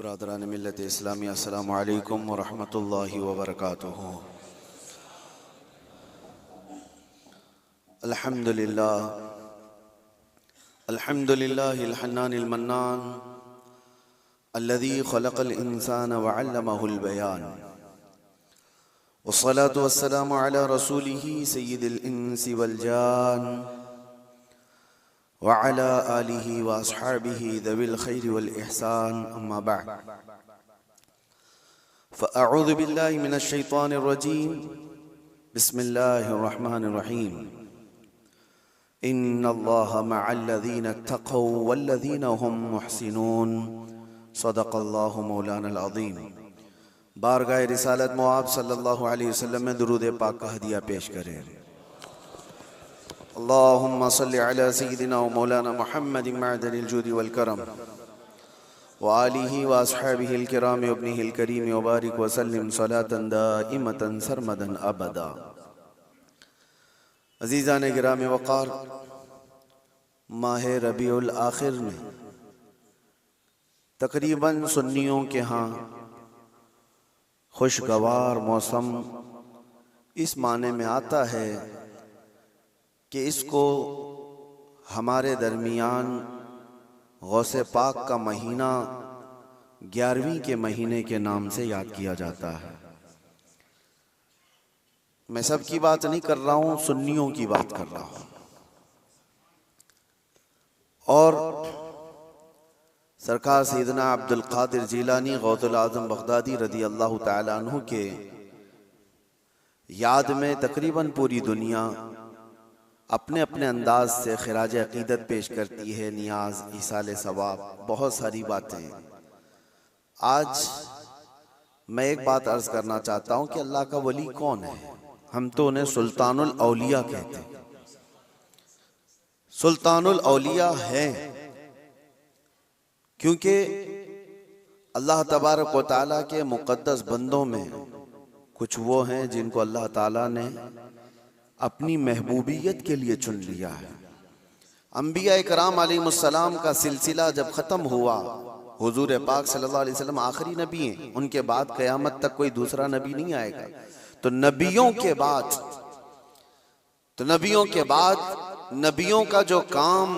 बरादरान मिल्लत इस्लामी अस्सलामु अलैकुम व रहमतुल्लाहि व बरकातुहू। अल्हम्दुलिल्लाह अल्हम्दुलिल्लाहिल हन्नानिल मन्नान अल्लज़ी खलक़ल इंसान व अल्लमहुल बयान वस्सलातु वस्सलामु अला रसूलिही सय्यिदिल इंसी वल जान व अला आलिही व अस्हाबिही ज़विल खैरि वल इहसान अम्मा बअद फ़अऊज़ु बिल्लाहि मिनश शैतानिर रजीम बिस्मिल्लाहिर रहमानिर रहीम इन्नल्लाहा मअल्लज़ीना इत्तक़ौ वल्लज़ीना हुम मुहसिनून सदक़ल्लाहु मौलानल अज़ीम। बारगाह रिसालत मुआब सल्लल्लाहु अलैहि वसल्लम में दुरूद पाक का हदिया पेश करें। अल्लाहुम्मा सल्लि अला सय्यिदिना व मौलाना मुहम्मदिन मअदनिल जूदि वल करम व आलिहि व अस्हाबिहिल किराम व इब्निहिल करीम व बारिक व सल्लिम सलातन दाइमतन सरमदन अबदा। अज़ीज़ान गिराम वक़ार, माह रबीउल आखिर में तकरीबन सुन्नियों के यहाँ खुशगवार मौसम इस माने में आता है कि इसको हमारे दरमियान गौसे पाक का महीना 11वीं के महीने के नाम से याद किया जाता है। मैं सब की बात नहीं कर रहा हूँ, सुन्नियों की बात कर रहा हूँ। और सरकार सैयदना अब्दुल कादिर जीलानी गौसुल आज़म बगदादी रज़ी अल्लाह तआला अन्हु के याद में तकरीबन पूरी दुनिया अपने अपने अंदाज से खिराज अकीदत पेश करती है, नियाज, इसाले सवाब, बहुत सारी बातें। आज मैं एक बात अर्ज करना चाहता हूँ कि अल्लाह का वली कौन है। हम तो उन्हें सुल्तानुल औलिया कहते हैं। सुल्तानुल औलिया है क्योंकि अल्लाह तबारक व तआला के मुक़द्दस बंदों में कुछ वो हैं जिनको अल्लाह ताला ने अपनी महबूबियत के लिए चुन लिया है। अंबिया इकराम अलैहिमुस्सलाम का सिलसिला जब ख़त्म हुआ, हुजूर पाक सल्लल्लाहु अलैहि वसल्लम आखिरी नबी हैं, उनके बाद क़यामत तक कोई दूसरा नबी नहीं आएगा। तो नबियों के बाद नबियों का जो काम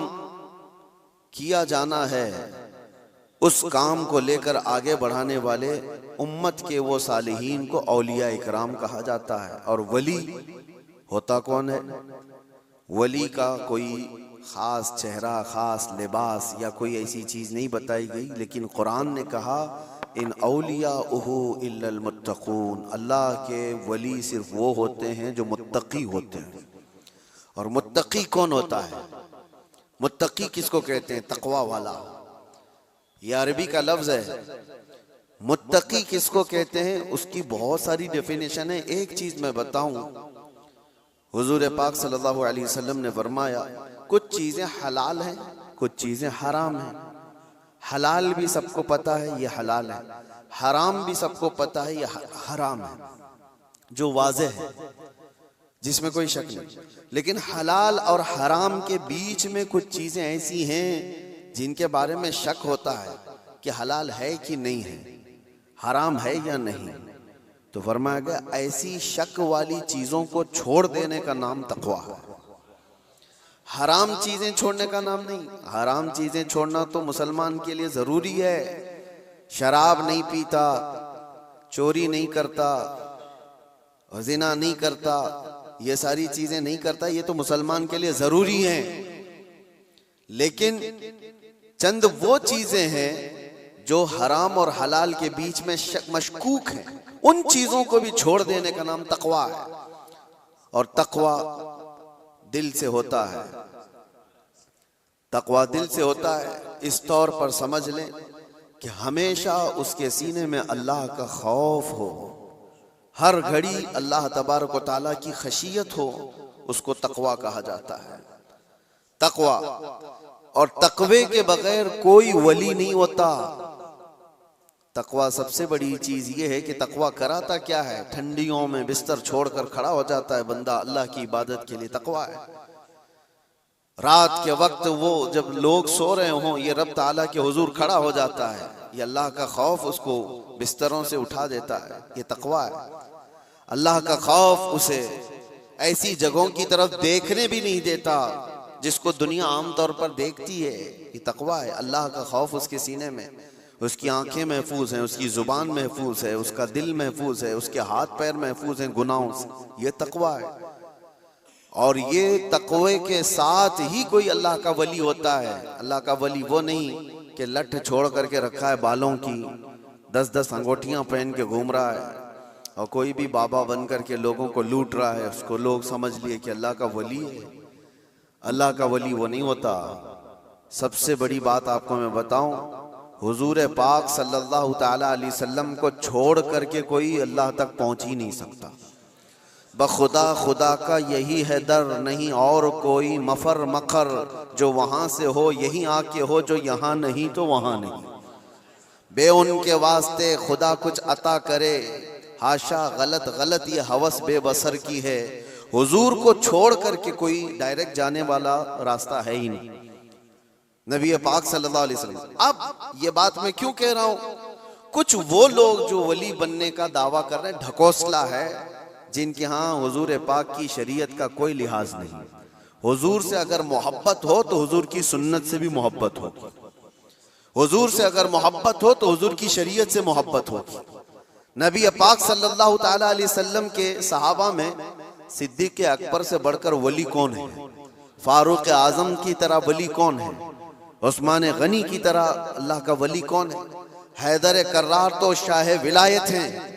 किया जाना है, उस काम को लेकर आगे बढ़ाने वाले उम्मत के वो सालिहीन को औलिया इकराम कहा जाता है। और वली होता कौन है? वली का कोई खास चेहरा, खास लिबास या कोई ऐसी चीज नहीं बताई गई, लेकिन कुरान ने कहा इन औलियाउहु इल्लल मुत्तकून, अल्लाह के वली सिर्फ वो होते हैं जो मुत्तकी होते हैं। और मुत्तकी कौन होता है? मुत्तकी किसको कहते हैं? तकवा वाला। ये अरबी का लफ्ज है। मुत्तकी किसको कहते हैं? उसकी बहुत सारी डेफिनेशन है। एक चीज मैं बताऊं, हुजूर पाक सल्लल्लाहु अलैहि वसल्लम ने फरमाया कुछ चीजें हलाल हैं, कुछ चीजें हराम हैं। हलाल भी सबको पता है ये हलाल है, हराम भी सबको पता है ये हराम है, जो वाज़ेह है, जिसमें कोई शक नहीं। लेकिन हलाल और हराम के बीच में कुछ चीजें ऐसी हैं जिनके बारे में शक होता है कि हलाल है कि नहीं है, हराम है या नहीं। तो फरमाया गया ऐसी शक वाली चीजों को छोड़ देने का नाम तकवा है। हराम चीजें छोड़ने का नाम नहीं। हराम चीजें छोड़ना तो मुसलमान के लिए जरूरी है। शराब नहीं पीता, चोरी नहीं करता, ज़िना नहीं करता, ये सारी चीजें नहीं करता, ये तो मुसलमान के लिए जरूरी है। लेकिन चंद वो चीजें हैं जो हराम और हलाल के बीच में मशकूक हैं, उन चीजों को भी छोड़ देने का नाम तकवा है। और तकवा दिल से होता है। तकवा दिल से होता है इस तौर पर समझ लें कि हमेशा उसके सीने में अल्लाह का खौफ हो, हर घड़ी अल्लाह तबारक व तआला की खशियत हो, उसको तकवा कहा जाता है। तकवा। और तकवे के बगैर कोई वली नहीं होता। तकवा सबसे बड़ी चीज ये है कि तकवा कराता क्या है? ठंडियों में बिस्तर छोड़कर खड़ा हो जाता है बंदा अल्लाह की इबादत के लिए, तकवा है। रात के वक्त वो जब लोग सो रहे हों, ये रब ताला के हुजूर खड़ा हो जाता है। ये अल्लाह का खौफ उसको बिस्तरों से उठा देता है। ये तकवा है। अल्लाह का खौफ उसे ऐसी जगहों की तरफ देखने भी नहीं देता जिसको दुनिया आमतौर पर देखती है। ये तकवा है। अल्लाह का खौफ उसके सीने में, उसकी आंखें महफूज हैं, उसकी जुबान महफूज है, उसका दिल महफूज है, उसके हाथ पैर महफूज हैं गुनाहों से। ये तकवा है। और ये तकवे के साथ ही कोई अल्लाह का वली होता है। अल्लाह का वली वो नहीं कि लठ छोड़ करके रखा है बालों की, 10-10 अंगूठियां पहन के घूम रहा है और कोई भी बाबा बन करके लोगों को लूट रहा है, उसको लोग समझ लिए कि अल्लाह का वली है। अल्लाह का वली वो नहीं होता। सबसे बड़ी बात आपको मैं बताऊं, हुजूर पाक सल्लल्लाहु ताला अलैहि वसल्लम को छोड़ करके कोई अल्लाह तक पहुंच ही नहीं सकता। बखुदा खुदा का यही है दर, नहीं और कोई मफर मखर, जो वहां से हो यही आके हो, जो यहाँ नहीं तो वहां नहीं। बे उनके वास्ते खुदा कुछ अता करे, हाशा गलत गलत ये हवस बेबसर की है। हुजूर को छोड़ करके कोई डायरेक्ट जाने वाला रास्ता है ही नहीं, नबी पाक सल्लल्लाहु अलैहि वसल्लम। अब ये बात मैं क्यों कह रहा हूं, कुछ वो लोग जो वली बनने का दावा कर रहे हैं, ढकोसला है, जिनके यहाँ हुजूर पाक की शरीयत का कोई लिहाज नहीं। हुजूर से अगर मोहब्बत हो तो हुजूर की सुन्नत से भी मोहब्बत होगी। हुजूर से अगर मोहब्बत हो तो हुजूर की शरीयत से मोहब्बत होगी। नबी पाक सल्लल्लाहु ताला अलैहि वसल्लम के सहाबा में सिद्दीक़ अकबर से बढ़कर वली कौन है? फारूक आजम की तरह वली कौन है? उस्मान गनी की तरह अल्लाह का वली कौन है? हैदर कर्रार तो शाह विलायत हैं,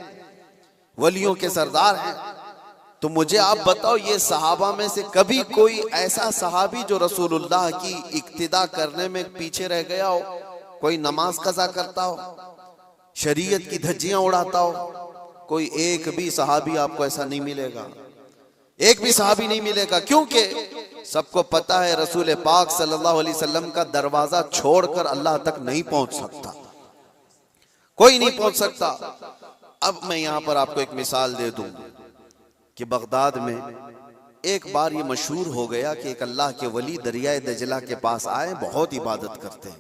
वलियों के सरदार हैं। तो मुझे आप बताओ, ये सहाबा में से कभी कोई ऐसा सहाबी जो रसूलुल्लाह की इक्तिदा करने में पीछे रह गया हो, कोई नमाज कज़ा करता हो, शरीयत की धज्जियां उड़ाता हो? कोई एक भी सहाबी आपको ऐसा नहीं मिलेगा, एक भी सहाबी नहीं मिलेगा। क्योंकि सबको पता है रसूल पाक सल्लल्लाहु अलैहि वसल्लम का दरवाजा छोड़कर अल्लाह तक नहीं पहुंच सकता, कोई नहीं पहुंच सकता। अब मैं यहां पर आपको एक मिसाल दे दूं कि बगदाद में एक बार ये मशहूर हो गया कि एक अल्लाह के वली दरियाए दजला के पास आए, बहुत इबादत करते हैं,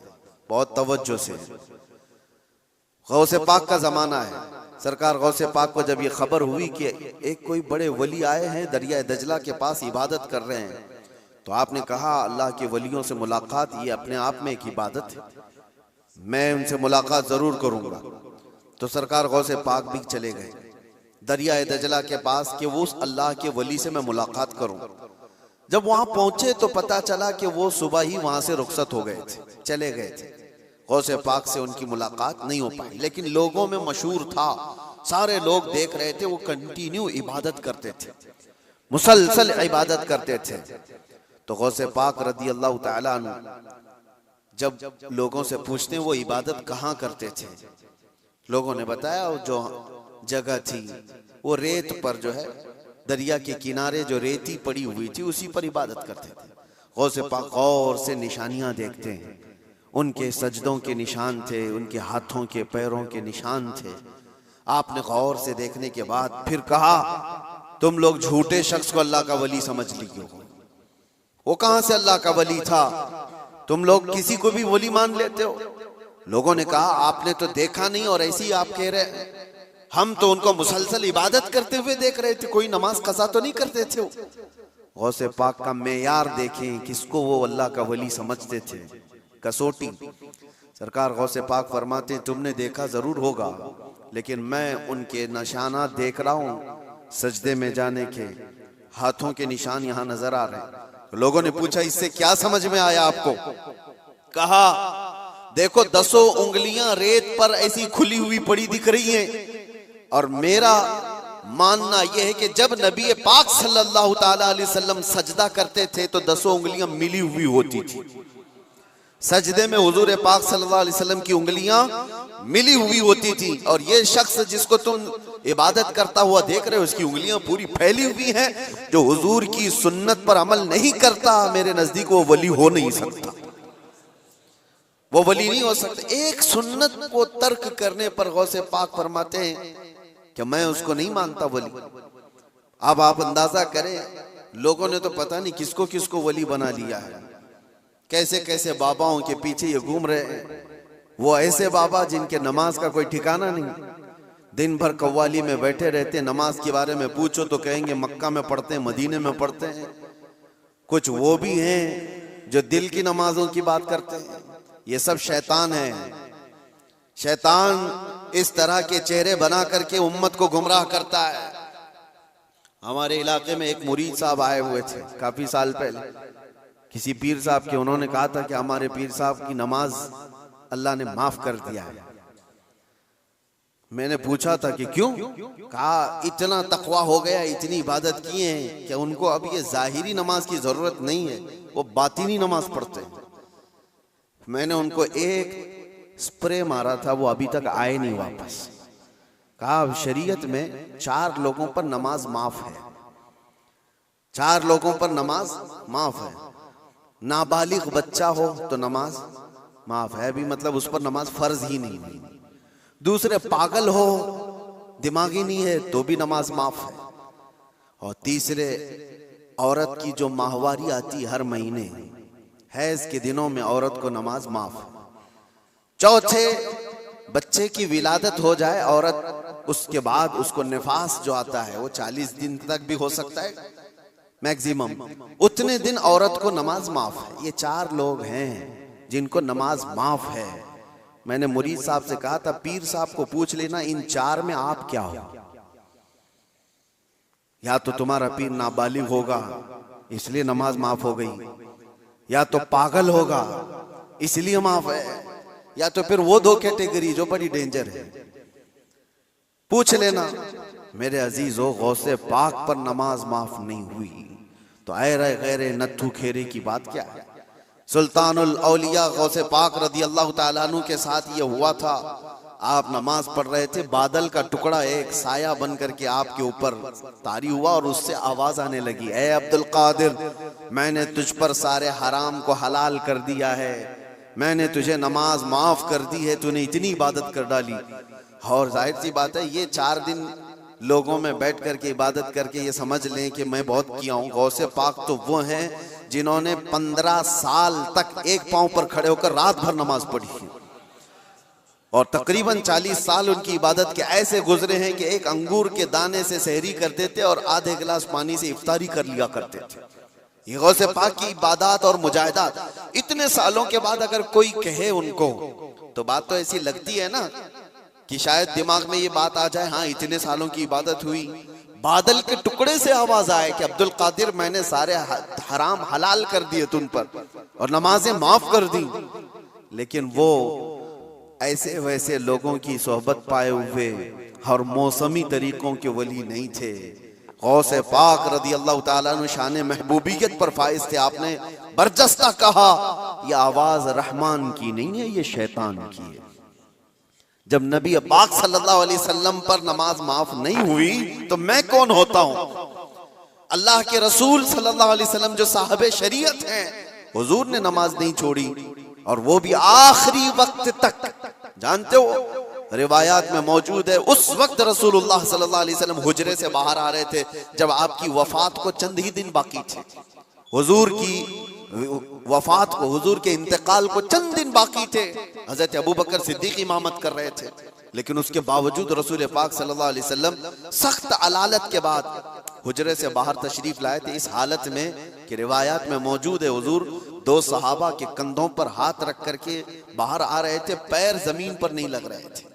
बहुत तवज्जो से। गौसे पाक का जमाना है। सरकार गौसे पाक को जब ये खबर हुई कि एक कोई बड़े वली आए हैं दरियाए दजला के पास इबादत कर रहे हैं, तो आपने कहा अल्लाह के वलियों से मुलाकात ये अपने आप में एक इबादत है, मैं उनसे मुलाकात जरूर करूंगा। तो सरकार गौसे पाक भी चले गए दरियाए दजला के पास कि वो उस अल्लाह के वली से मैं मुलाकात करूं। जब वहां पहुंचे तो पता चला कि वो सुबह ही वहां से रुखसत हो गए थे, चले गए थे। गौसे पाक से उनकी मुलाकात नहीं हो पाई, लेकिन लोगों में मशहूर था, सारे लोग देख रहे थे, वो कंटिन्यू इबादत करते थे, मुसलसल इबादत करते थे। तो गौसे पाक रदी अल्लाह तआला अन्हु जब लोगों से पूछते वो इबादत कहाँ करते थे, लोगों ने बताया जो जगह थी वो रेत पर जो है दरिया के किनारे जो रेती पड़ी हुई थी उसी पर इबादत करते थे। गौसे पाक गौर से निशानियां देखते हैं, उनके सजदों के निशान थे, उनके हाथों के पैरों के निशान थे। आपने गौर से देखने के बाद फिर कहा तुम लोग झूठे शख्स को अल्लाह का वली समझ लिए हो, वो कहां से अल्लाह का वली था, तुम लोग किसी को भी वली मान लेते हो। लोगों ने कहा आपने तो देखा नहीं और ऐसे ही आप कह रहे, हम तो उनको मुसलसल इबादत करते हुए देख रहे थे, कोई नमाज कज़ा तो नहीं करते थे। गौसे पाक का मेयार देखें, किसको वो अल्लाह का वली समझते थे, कसौटी। सरकार गौसे पाक फरमाते तुमने देखा जरूर होगा, लेकिन मैं उनके निशानात देख रहा हूं, सजदे में जाने के, हाथों के निशान यहां नजर आ रहे हैं। तो लोगों ने पूछा इससे क्या समझ में आया आपको? कहा देखो 10 उंगलियां रेत पर ऐसी खुली हुई पड़ी दिख रही हैं, और मेरा मानना यह है कि जब नबी पाक सल्लल्लाहु ताला अलैहि वसल्लम सजदा करते थे तो 10 उंगलियां मिली हुई होती थी। सजदे में हुजूर पाक सल्लल्लाहु अलैहि वसल्लम की उंगलियां मिली हुई होती थी, और ये शख्स जिसको तुम इबादत करता हुआ देख रहे हो उसकी उंगलियां पूरी फैली हुई हैं। जो हुजूर की सुन्नत पर अमल नहीं करता, मेरे नजदीक वो वली हो नहीं सकता, वो वली नहीं हो सकता। एक सुन्नत को तर्क करने पर गौसे पाक फरमाते हैं कि मैं उसको नहीं मानता वली। अब आप अंदाजा करें, लोगों ने तो पता नहीं किसको किसको वली बना लिया है। कैसे कैसे बाबाओं के पीछे ये घूम रहे हैं। वो ऐसे बाबा जिनके नमाज का कोई ठिकाना नहीं, दिन भर कव्वाली में बैठे रहते, नमाज के बारे में पूछो तो कहेंगे मक्का में पढ़ते हैं, मदीने में पढ़ते हैं। कुछ वो भी हैं जो दिल की नमाजों की बात करते हैं। ये सब शैतान है। शैतान इस तरह के चेहरे बना करके उम्मत को गुमराह करता है। हमारे इलाके में एक मुरीद साहब आए हुए थे काफी साल पहले, किसी पीर साहब के। उन्होंने कहा था कि हमारे पीर साहब की नमाज अल्लाह ने माफ कर दिया है। मैंने पूछा था कि क्यों? कहा इतना तकवा हो गया, इतनी इबादत किए हैं कि उनको अब ये जाहिरी नमाज की जरूरत नहीं है, वो बातिनी नमाज पढ़ते हैं। मैंने उनको एक स्प्रे मारा था, वो अभी तक आए नहीं वापस। कहा शरीयत में 4 लोगों पर नमाज माफ है, 4 लोगों पर नमाज माफ है। नाबालिग बच्चा हो तो नमाज माफ है, भी मतलब उस पर नमाज फर्ज ही नहीं हुई। दूसरे पागल हो, दिमागी नहीं है, तो भी नमाज माफ है। और तीसरे औरत की जो माहवारी आती हर महीने, हैज के दिनों में औरत को नमाज माफ है। चौथे बच्चे की विलादत हो जाए औरत, उसके बाद उसको निफास जो आता है वो 40 दिन तक भी हो सकता है मैक्सिमम, उतने दिन औरत को नमाज माफ है। ये 4 लोग हैं जिनको नमाज माफ है। मैंने मुरीद साहब से कहा था पीर साहब को पूछ लेना इन 4 में आप क्या हो। या तो तुम्हारा पीर नाबालिग होगा इसलिए नमाज माफ हो गई, या तो पागल होगा इसलिए माफ है, या तो फिर वो 2 कैटेगरी जो बड़ी डेंजर है। पूछ लेना। मेरे अजीजों, गौसे पाक पर नमाज माफ नहीं हुई तो ऐरे गैरे नत्थु खेरे की बात क्या है। सुल्तानुल औलिया गौसे पाक रदी अल्लाह ताला अन्हु के साथ ये हुआ था। आप नमाज पढ़ रहे थे, बादल का टुकड़ा एक साया बन करके आपके ऊपर तारी हुआ और उससे आवाज आने लगी, ए अब्दुल कादिर, मैंने तुझ पर सारे हराम को हलाल कर दिया है, मैंने तुझे नमाज माफ कर दी है, तूने इतनी इबादत कर डाली। और जाहिर सी बात है ये 4 दिन लोगों में बैठ करके इबादत करके ये समझ लें कि मैं बहुत किया हूँ। गौसे पाक तो वो हैं जिन्होंने 15 साल तक एक पांव पर खड़े होकर रात भर नमाज पढ़ी है, और तकरीबन 40 साल उनकी इबादत के ऐसे गुजरे हैं कि एक अंगूर के दाने से सहरी करते थे और आधे गिलास पानी से इफ्तारी कर लिया करते थे। ये गौसे पाक की इबादत और मुजाहिदात इतने सालों के बाद अगर कोई कहे उनको तो बात तो ऐसी लगती है ना कि शायद दिमाग में ये बात आ जाए, हाँ इतने सालों की इबादत हुई, बादल के टुकड़े से आवाज आए कि अब्दुल कादिर मैंने सारे हराम हलाल कर दिए तुम पर और नमाजें माफ कर दी। लेकिन वो ऐसे वैसे लोगों की सोहबत पाए हुए और मौसमी तरीकों के वली नहीं थे। गौसे पाक रदी अल्लाह ताला अन्हु शान महबूबियत पर फाइज थे। आपने बरजस्ता कहा यह आवाज रहमान की नहीं है, ये शैतान की है। जब नबी पाक सल्लल्लाहु अलैहि वसल्लम पर नमाज माफ नहीं हुई तो मैं कौन होता हूं? अल्लाह के रसूल सल्लल्लाहु अलैहि वसल्लम जो साहबे शरीयत हैं, हुजूर ने नमाज नहीं छोड़ी और वो भी आखिरी वक्त तक। जानते हो रिवायात में मौजूद है उस वक्त रसूलुल्लाह सल्लल्लाहु अलैहि वसल्लम हुजरे से बाहर आ रहे थे जब आपकी वफात को चंद ही दिन बाकी थे। हुजूर की वफात को, हुजूर के इंतकाल को चंद दिन बाकी थे। हजरत अबू बकर सिद्दीक इमामत कर रहे थे, लेकिन उसके बावजूद रसूल पाक सल्लल्लाहु अलैहि वसल्लम सख्त अलालत के बाद हुजरे से बाहर तशरीफ लाए थे, इस हालत में कि रिवायात में मौजूद है हुजूर 2 सहाबा के कंधों पर हाथ रख करके बाहर आ रहे थे, पैर जमीन पर नहीं लग रहे थे।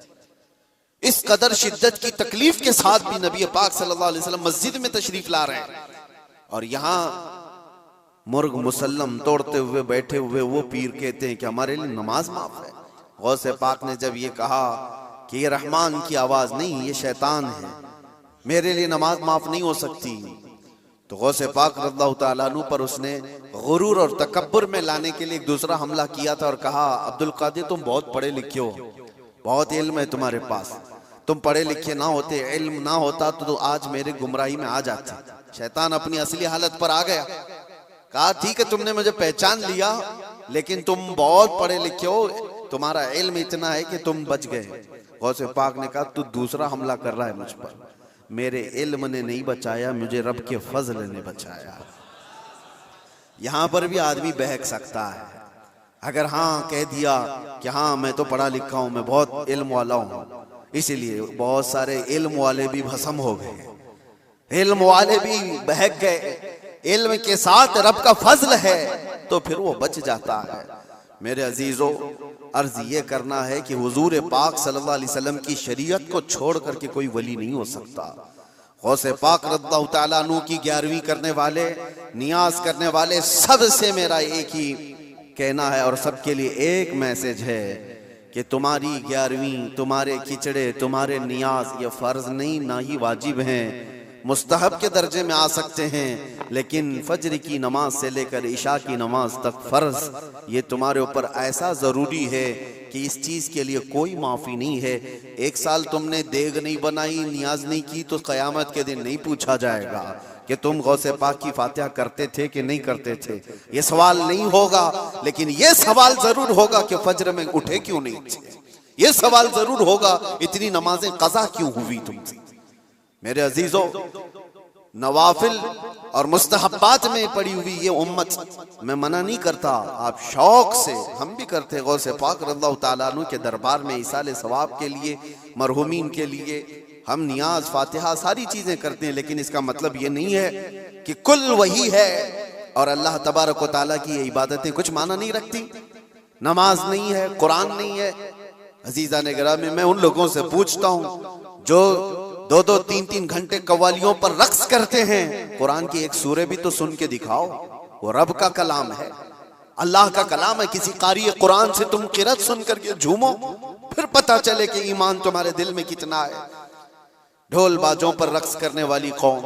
इस कदर शिद्दत की तकलीफ के साथ भी नबी पाक सल्लल्लाहु अलैहि वसल्लम मस्जिद में तशरीफ ला रहे हैं और यहाँ मुर्ग मुसल्लम तोड़ते हुए बैठे हुए वो पीर कहते हैं कि हमारे लिए नमाज माफ है। गौसे पाक ने जब ये कहा कि ये रहमान की आवाज नहीं, ये शैतान है, मेरे लिए नमाज माफ नहीं हो सकती, तो गौसे पाक रज़ियल्लाहु ताला अन्हु पर उसने गुरूर और तकब्बुर में लाने के लिए एक दूसरा हमला किया था और कहा, अब्दुल कादिर तुम बहुत पढ़े लिखे हो, बहुत इल्म है तुम्हारे पास, तुम पढ़े लिखे ना होते, इल्म ना होता तो आज मेरे गुमराही में आ जाते। शैतान अपनी असली हालत पर आ गया। कहा ठीक है तुमने मुझे पहचान लिया, लेकिन तुम बहुत पढ़े लिखे हो, तुम्हारा इल्म इतना है कि तुम बच गए। गौसे पाक ने कहा तू दूसरा हमला कर रहा है मुझ पर, मेरे इल्म ने नहीं बचाया, मुझे रब के फजल ने बचाया। यहां पर भी आदमी बहक सकता है, अगर हाँ कह दिया कि हाँ मैं तो पढ़ा लिखा हूं, मैं बहुत इल्म वाला हूं, इसीलिए बहुत सारे इल्म वाले भी भस्म हो गए, इल्म वाले भी बहक गए। इल्म के साथ रब का फजल है तो फिर वो बच जाता है। मेरे अजीजों, अर्ज ये करना है कि हुजूर पाक सल्लल्लाहु अलैहि वसल्लम की शरीयत को छोड़ करके कोई वली नहीं हो सकता। गौसे पाक रज़ियल्लाहु तआला अन्हु की 11वीं करने वाले, नियाज करने वाले, सबसे मेरा एक ही कहना है और सबके लिए एक मैसेज है कि तुम्हारी 11वीं, तुम्हारे खिचड़े, तुम्हारे नियाज ये फर्ज नहीं, ना ही वाजिब हैं, मुस्तहब के दर्जे में आ सकते हैं, लेकिन फज्र की नमाज से लेकर इशा की नमाज तक फर्ज ये तुम्हारे ऊपर ऐसा जरूरी है कि इस चीज के लिए कोई माफी नहीं है। एक साल तुमने देग नहीं बनाई, नियाज नहीं की, तो कयामत के दिन नहीं पूछा जाएगा कि तुम गौसे पाक की फातिहा करते थे कि नहीं करते थे, ये सवाल नहीं होगा। लेकिन ये सवाल जरूर होगा कि फज्र में उठे क्यों नहीं थे, ये सवाल जरूर होगा इतनी नमाजें कज़ा क्यों हुई तुमसे। मेरे अजीजों, नवाफिल और मुस्तहब्बात में पड़ी हुई ये उम्मत, मैं मना नहीं करता, आप शौक से, हम भी करते हैं गौसे पाक रज़ियल्लाहु तआला अन्हु के दरबार में इसाले सवाब के लिए, मरहुमीन के लिए हम नियाज, फातिहा, सारी चीजें करते हैं, लेकिन इसका मतलब ये नहीं है कि कुल वही है और अल्लाह तबारक व तआला की ये इबादतें कुछ माना नहीं रखती। नमाज नहीं है, कुरान नहीं है। अजीज़ान गिरामी, मैं उन लोगों से पूछता हूँ जो 2-2, 3-3 घंटे कव्वालियों पर रक्स करते हैं, कुरान की एक सूरे भी तो सुन के दिखाओ। वो रब का कलाम है, अल्लाह का कलाम है। किसी कारी कुरान से तुम किरत सुन करके झूमो, फिर पता चले कि ईमान तुम्हारे दिल में कितना है। ढोल बाजों पर रक्स करने वाली कौम,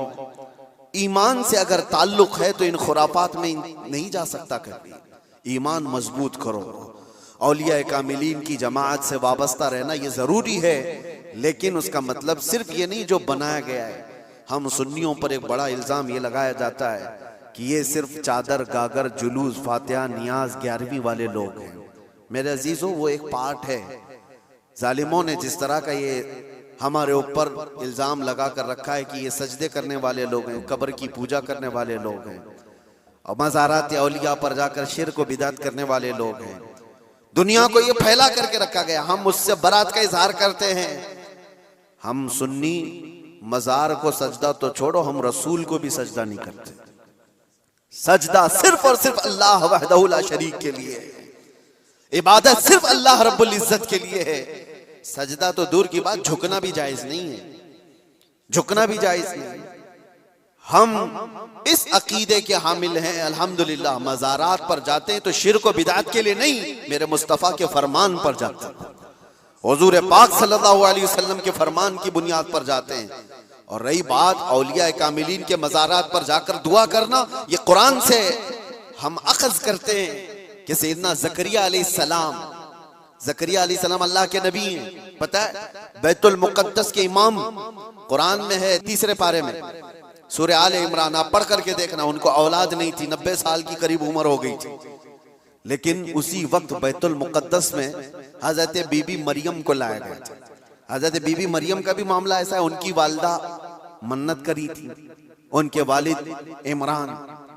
ईमान से अगर ताल्लुक है तो इन खुराफात में नहीं जा सकता। कभी ईमान मजबूत करो, औलिया कामिलीन की जमात से वाबस्ता रहना ये जरूरी है, लेकिन उसका मतलब सिर्फ ये नहीं जो बनाया गया है। हम सुन्नियों पर एक बड़ा इल्जाम ये लगाया जाता है कि ये सिर्फ चादर, गागर, जुलूस, फातिहा, नियाज, 11वीं वाले लोग हैं। मेरे अजीजों, वो एक पार्ट है। जालिमों ने जिस तरह का ये हमारे ऊपर इल्जाम लगा कर रखा है कि ये सजदे करने वाले लोग हैं, कब्र की पूजा करने वाले लोग हैं, और मज़ारात औलिया पर जाकर शिर्क व बिदअत करने वाले लोग हैं, दुनिया को ये फैला करके रखा गया। हम उससे बरात का इजहार करते हैं। हम सुन्नी मजार को सजदा तो छोड़ो, हम रसूल को भी सजदा नहीं करते। सजदा सिर्फ और सिर्फ अल्लाह वहदहू ला शरीक के लिए है, इबादत सिर्फ अल्लाह रब्बुल इज्जत के लिए है। सजदा तो दूर की बात, झुकना भी जायज नहीं है, झुकना भी जायज नहीं। हम इस अकीदे के हामिल हैं, अल्हम्दुलिल्लाह, मज़ारात पर जाते हैं तो शिर्क व बिदअत के लिए नहीं, मेरे मुस्तफ़ा के फरमान पर जाते हैं, हुजूर पाक सल्लल्लाहु अलैहि वसल्लम के फरमान की बुनियाद पर जाते हैं। और रही बात औलिया कामिलीन के मज़ारात पर जाकर दुआ करना, ये कुरान से हम अखज़ करते हैं कि सैयदना ज़करिया अलैहिस्सलाम, ज़करिया अलैहिस्सलाम अल्लाह के नबी हैं। पता है, बैतुल मुक़द्दस के इमाम, कुरान में है 3 पारे में, सूरह आले इमरान, आप पढ़ करके देखना। उनको औलाद नहीं थी, 90 साल की करीब उम्र हो गई थी, लेकिन उसी वक्त बैतुल मुक़द्दस में हजरत बीबी मरियम को लाया गया था। हजरत बीबी मरियम का भी मामला ऐसा है, उनकी वालिदा मन्नत करी थी, उनके वालिद इमरान,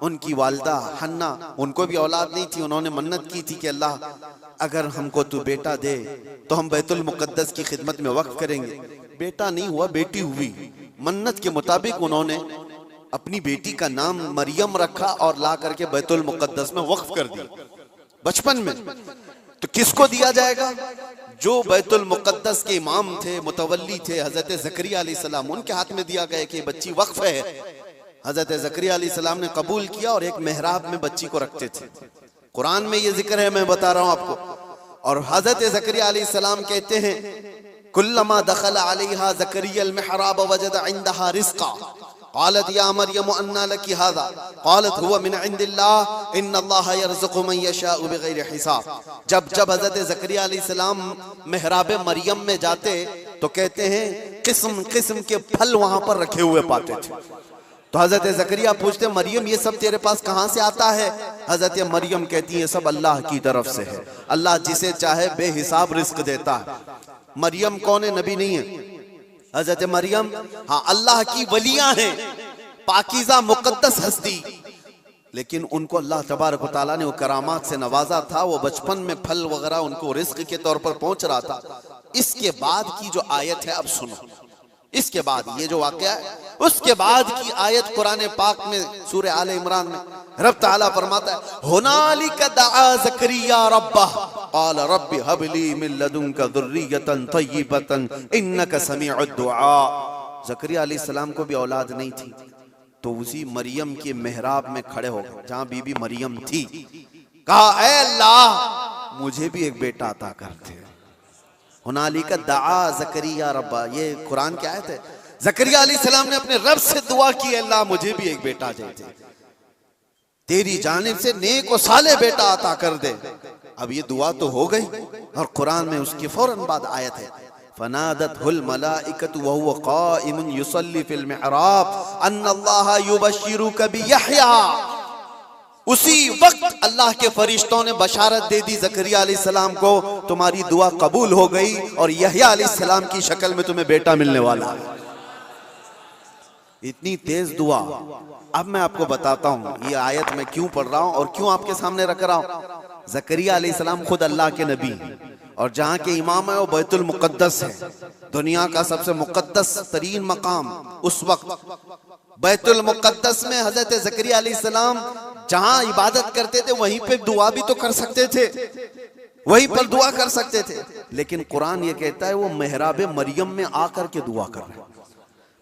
उनकी वालिदा हन्ना, उनको भी औलाद नहीं थी। उन्होंने मन्नत की थी कि अल्लाह अगर हमको तू बेटा दे तो हम बैतुल मुक़द्दस की खिदमत में वक्फ करेंगे। बेटा नहीं हुआ, बेटी हुई। मन्नत के मुताबिक उन्होंने अपनी बेटी का नाम मरियम रखा और ला करके बैतुल मुक़द्दस में वक्फ कर दिया बचपन में। तो किसको दिया जाएगा? जो बैतुल मुक़द्दस के इमाम थे, मुतवल्ली थे, हजरत ज़करिया अलैहिस्सलाम, उनके हाथ में दिया गया कि बच्ची वक्फ है। हजरत ज़करिया अलैहिस्सलाम ने कबूल किया और एक मेहराब में बच्ची को रखते थे। कुरान में ये जिक्र है, मैं बता रहा हूं आपको। और हजरत ज़करिया अलैहिस्सलाम कहते हैं, कुल्लमा दखल अलैहा ज़करिया अल-मिहराब वजद इंदहा रिज़्क़ा क़ालत या मरियम अन्ना लकी हाज़ा क़ालत हुवा मिन इंदिल्लाह इन्नल्लाह यरज़ुक़ु मन यशाअ बिग़ैरि हिसाब। जब जब हजरत ज़करिया अलैहिस्सलाम मेहराब मरियम में जाते तो कहते हैं किस्म किस्म के फल वहां पर रखे हुए पाते थे। तो हजरत ज़करिया पूछते, मरियम ये सब तेरे पास कहां से आता है? हजरत मरियम कहती है, सब अल्लाह की तरफ से है, अल्लाह जिसे चाहे बेहिसाब रिज़्क़ देता है। मरियम कौन है? नबी नहीं है। हजरत मरियम हाँ अल्लाह की वलियां हैं, पाकीज़ा मुक़द्दस हस्ती। लेकिन उनको अल्लाह तबारक व तआला ने वो करामात से नवाजा था, वो बचपन में फल वगैरह उनको रिस्क के तौर पर पहुंच रहा था। इसके बाद की जो आयत है अब सुनो, इसके बाद ये जो वाकया है उसके बाद की आयत कुरान पाक में सूरह आले इमरान में रब ताला फरमाता है हुनालिका दआ ज़करिया रब्बह क़ाल रब्बि हबली मिन लदुनका ज़ुर्रियतन तय्यिबतन इन्नका समीउद दुआ। ज़करिया अलैहिस्सलाम को भी औलाद नहीं थी, तो उसी मरियम के मेहराब में खड़े हो गए जहां बीबी मरियम थी, कहा ऐ अल्लाह मुझे भी एक बेटा अता कर दे। हुनालिका दआ ज़करिया रब्बा, ये कुरान की आयत है। ज़करिया अलैहिस्सलाम ने अपने रब से दुआ की, अल्लाह मुझे भी एक बेटा दे दे, तेरी जानिब से नेक और साले बेटा अता कर दे। अब ये दुआ तो हो गई और कुरान में उसके फौरन बाद आयत है फनादतहुल मलाइकतु व हुवा क़ाइमुन युसल्ली फिल मिहराब अन्नल्लाह युबश्शिरुका बियहया। उसी वक्त अल्लाह के फरिश्तों ने बशारत दे दी ज़करिया अलैहिस्सलाम को, तुम्हारी दुआ कबूल हो गई और यहया अलैहिस्सलाम की शक्ल में तुम्हें बेटा मिलने वाला है। इतनी तेज दुआ। अब मैं आपको बताता हूं ये आयत मैं क्यों पढ़ रहा हूं और क्यों आपके सामने रख रहा हूं। ज़करिया अलैहिस्सलाम खुद अल्लाह के नबी हैं और जहां के इमाम है वो बैतुल मुक़द्दस है, दुनिया का सबसे मुक़द्दस तरीन मकाम। उस वक्त बैतुल मुक़द्दस में हजरत ज़करिया अलैहिस्सलाम जहां इबादत करते थे वहीं पे दुआ भी तो कर सकते थे, वहीं पर दुआ कर सकते थे, लेकिन कुरान ये कहता है वो मेहराब मरियम में आकर के दुआ कर रहे हैं।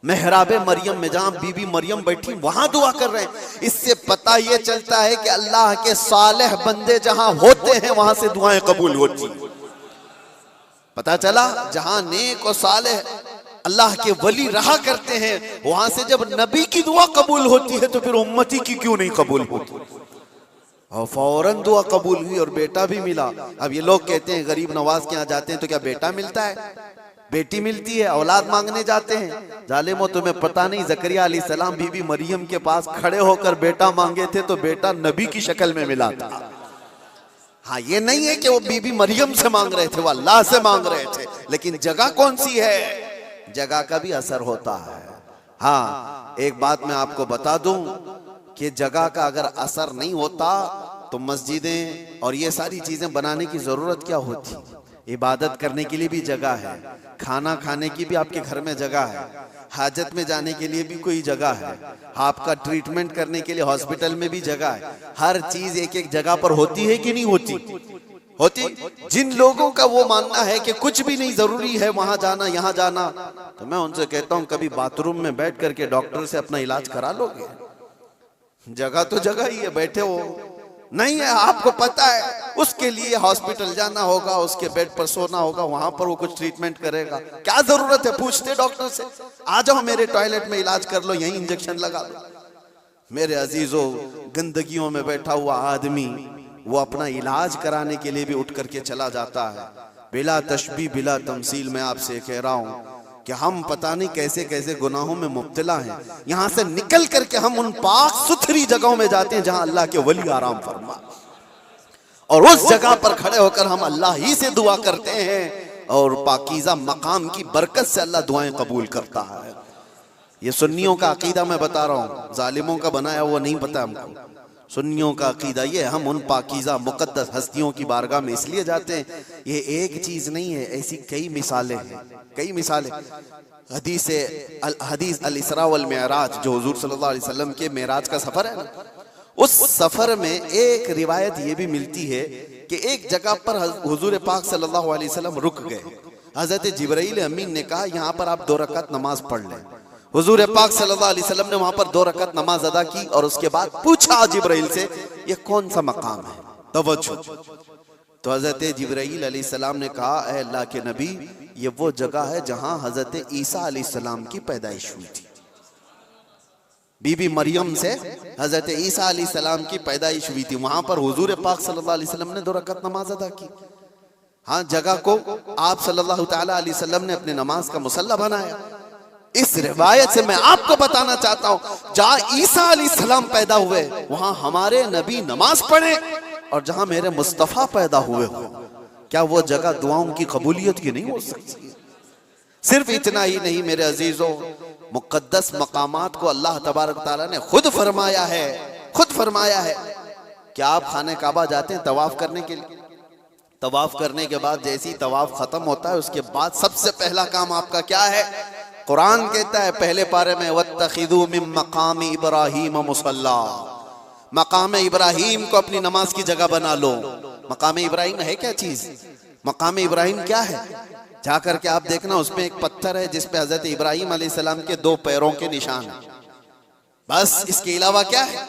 मेहराब मरियम में जहां बीबी मरियम बैठी वहां दुआ कर रहे हैं। इससे पता ये चलता है कि अल्लाह के सालेह बंदे जहां होते हैं वहां से दुआएं कबूल होती। पता चला जहां नेक और सालेह अल्लाह के वली रहा करते हैं वहां से जब नबी की दुआ कबूल होती है तो फिर उम्मती की क्यों नहीं कबूल होती। और फौरन दुआ कबूल हुई और बेटा भी मिला। अब ये लोग कहते हैं गरीब नवाज के यहाँ जाते हैं तो क्या बेटा मिलता है, बेटी मिलती है, औलाद मांगने जाते हैं। जालिमो तुम्हें पता नहीं ज़करिया अलैहिस्सलाम बीबी मरियम के पास खड़े होकर बेटा मांगे थे तो बेटा नबी की शक्ल में मिला था। हाँ ये नहीं है कि वो बीबी मरियम से मांग रहे थे, वो अल्लाह से मांग रहे थे, लेकिन जगह कौन सी है, जगह का भी असर होता है। हाँ एक बात मैं आपको बता दूं कि जगह का अगर असर नहीं होता तो मस्जिदें और ये सारी चीजें बनाने की जरूरत क्या होती। इबादत करने के लिए भी जगह है, खाना खाने की भी आपके घर में जगह है, हाजत में जाने के लिए भी कोई जगह है, आपका ट्रीटमेंट करने के लिए हॉस्पिटल में भी जगह है। हर चीज एक एक जगह पर होती है कि नहीं होती, होती। जिन लोगों का वो मानना है कि कुछ भी नहीं जरूरी है वहां जाना यहाँ जाना, तो मैं उनसे कहता हूँ कभी बाथरूम में बैठ करके डॉक्टर से अपना इलाज करा लोगे। जगह तो जगह ही है, बैठे हो नहीं है, आपको पता है उसके लिए हॉस्पिटल जाना होगा, उसके बेड पर सोना होगा, वहां पर वो कुछ ट्रीटमेंट करेगा। क्या जरूरत है, पूछते डॉक्टर से, आ जाओ मेरे टॉयलेट में इलाज कर लो, यही इंजेक्शन लगा लो। मेरे अजीजों, गंदगियों में बैठा हुआ आदमी वो अपना इलाज कराने के लिए भी उठ करके चला जाता है। बिला तशबीह बिला तमसील मैं आपसे कह रहा हूं कि हम पता नहीं कैसे कैसे गुनाहों में मुब्तला हैं। यहां से निकल करके हम उन पाक सुथरी जगहों में जाते हैं जहां अल्लाह के वली आराम फरमा, और उस जगह पर खड़े होकर हम अल्लाह ही से दुआ करते हैं और पाकीज़ा मकाम की बरकत से अल्लाह दुआएं कबूल करता है। ये सुन्नियों का अकीदा मैं बता रहा हूँ, जालिमों का बनाया हुआ नहीं पता हमको। सुन्नियों का अकीदा ये, हम उन पाकीज़ा मुकद्दस हस्तियों की बारगाह में इसलिए जाते हैं। ये एक चीज नहीं है, ऐसी कई मिसालें हैं, कई मिसालें। हदीस अल इसरा वल मिअराज जो हुजूर सल्लल्लाहु अलैहि वसल्लम के मेराज का सफर है ना, उस सफर में एक रिवायत ये भी मिलती है कि एक जगह पर हुजूर पाक सल्लल्लाहु अलैहि वसल्लम रुक गए। हजरत जिब्राइल अमीन ने कहा यहाँ पर आप 2 रकात नमाज पढ़ लें। हुजूर पाक सल्लल्लाहु अलैहि वसल्लम ने वहां पर 2 रकात नमाज अदा की और उसके बाद पूछा जिब्राइल से ये कौन सा मकाम है, तवज्जो। तो हजरत जिब्राइल अलैहिस्सलाम ने कहा ऐ अल्लाह के नबी, ये वो जगह है जहां हजरत ईसा अलैहिस्सलाम की पैदाइश हुई थी। बीबी मरियम से हजरत ईसा अलैहिस्सलाम की पैदाइश हुई थी, वहां पर हुजूर पाक सल्लल्लाहु अलैहि वसल्लम ने 2 रकात नमाज अदा की। हाँ जगह को आप सल्लल्लाहु तआला अलैहि वसल्लम ने अपने नमाज का मुसल्ला बनाया। इस रिवायत से मैं आपको बताना चाहता हूं जहां ईसा अलैहिस्सलाम पैदा हुए वहां हमारे नबी नमाज पढ़े, और जहां मेरे मुस्तफा पैदा हुए हो, क्या वो जगह दुआओं की कबूलियत की नहीं हो सकती। सिर्फ इतना ही नहीं मेरे अजीजों, मुकद्दस मकामात को अल्लाह तबारक तआला ने खुद फरमाया है खुद फरमाया है कि आप खाने काबा जाते हैं तवाफ करने के लिए, तवाफ करने के बाद जैसे ही तवाफ खत्म होता है उसके बाद सबसे पहला काम आपका क्या है? कुरान कहता है पहले पारे में, वत्तखिदू मिन मकाम इब्राहीम मुसल्ला, मकाम इब्राहिम को अपनी नमाज की जगह बना लो। मकाम इब्राहिम है क्या चीज? मकाम इब्राहिम क्या है? जाकर के आप देखना, उसमें एक पत्थर है जिसपे हजरत इब्राहिम अलैहिस्सलाम के 2 पैरों के निशान है, बस इसके अलावा क्या है?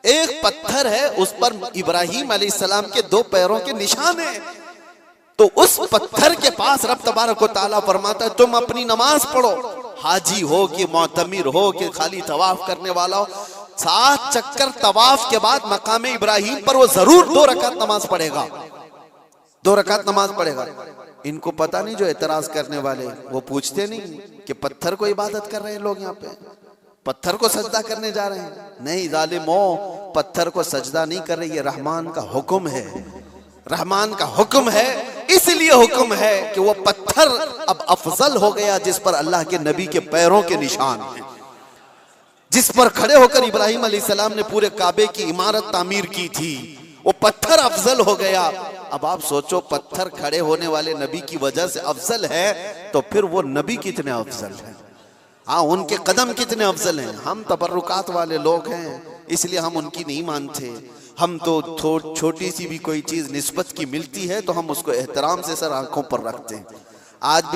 एक पत्थर है, उस पर इब्राहिम अलैहिस्सलाम के 2 पैरों के निशान है। तो उस पत्थर के पास रब तबारक व तआला फरमाता है तुम अपनी नमाज पढ़ो, हाजी हो कि मोतमिर हो कि खाली तवाफ करने वाला हो, 7 चक्कर तवाफ के बाद मकाम इब्राहिम पर वो जरूर 2 रकात नमाज पढ़ेगा, 2 रकात नमाज पढ़ेगा। इनको पता नहीं, जो एतराज करने वाले वो पूछते नहीं कि पत्थर को इबादत कर रहे हैं लोग, यहाँ पे पत्थर को सजदा करने जा रहे हैं। नहीं जालिमो, पत्थर को सजदा नहीं कर रहे, ये रहमान का हुक्म है, रहमान का हुक्म है। इसलिए हुक्म है कि वो पत्थर अब अफजल हो गया जिस पर अल्लाह के नबी के पैरों के निशान हैं, जिस पर खड़े होकर इब्राहिम अलैहिस्सलाम ने पूरे काबे की इमारत तामीर की थी, वो पत्थर अफजल हो गया। अब आप सोचो, पत्थर खड़े होने वाले नबी की वजह से अफजल है, तो फिर वो नबी कितने अफजल हैं? हाँ, उनके कदम कितने अफजल हैं। हम तबर्रुकात वाले लोग हैं, इसलिए हम उनकी नहीं मानते। हम तो छोटी सी भी कोई चीज निस्बत की मिलती है तो हम उसको एहतराम से सर आंखों पर रखते हैं। आज भी